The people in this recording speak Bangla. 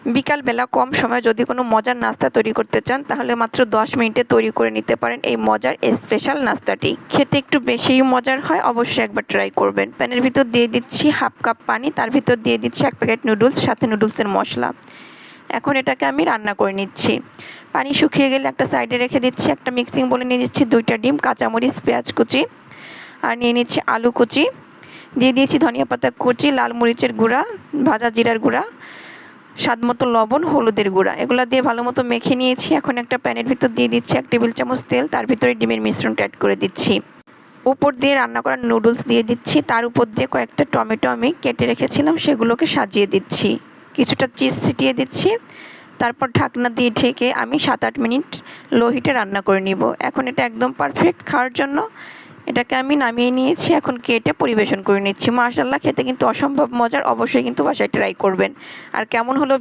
বিকালবেলা কম সময়ে যদি কোনো মজার নাস্তা তৈরি করতে চান তাহলে মাত্র 10 মিনিটে তৈরি করে নিতে পারেন এই মজার স্পেশাল নাস্তাটি। খেতে একটু বেশিই মজার হয়, অবশ্যই একবার ট্রাই করবেন। প্যানের ভিতর দিয়ে দিচ্ছি হাফ কাপ পানি, তার ভিতর দিয়ে দিচ্ছি 1 প্যাকেট নুডলস, সাথে নুডলসের মশলা। এখন এটাকে আমি রান্না করে নিচ্ছি। পানি শুকিয়ে গেলে একটা সাইডে রেখে দিচ্ছি। একটা মিক্সিং বলে নিয়ে দিচ্ছি 2টা ডিম, কাঁচামরিচ, পেঁয়াজ কুচি, আর নিয়ে নিচ্ছি আলু কুচি, দিয়ে দিয়েছি ধনিয়া পাতা কুচি, লাল মরিচের গুঁড়া, ভাজা জিরার গুঁড়া, স্বাদমতো লবণ, হলুদের গুঁড়া, এগুলো দিয়ে ভালো মতো মেখে নিয়েছি। এখন একটা প্যানের ভিতর দিয়ে দিচ্ছি 1 টেবিল চামচ তেল, তার ভিতরে ডিমের মিশ্রণটা অ্যাড করে দিচ্ছি। উপর দিয়ে রান্না করা নুডলস দিয়ে দিচ্ছি, তার উপর দিয়ে কয়েকটা টমেটো আমি কেটে রেখেছিলাম সেগুলোকে সাজিয়ে দিচ্ছি, কিছুটা চিজ ছিটিয়ে দিচ্ছি। তারপর ঢাকনা দিয়ে ঢেকে আমি 7-8 মিনিট লো হিটে রান্না করে নিব। এখন এটা একদম পারফেক্ট খাওয়ার জন্য। এটাকে আমি নামিয়ে নিয়েছি, এখন কেটে পরিবেশন করে নিচ্ছি। মাশাআল্লাহ, খেতে কিন্তু অসম্ভব মজার, অবশ্যই কিন্তু বাসায় ট্রাই করবেন। আর কেমন হলো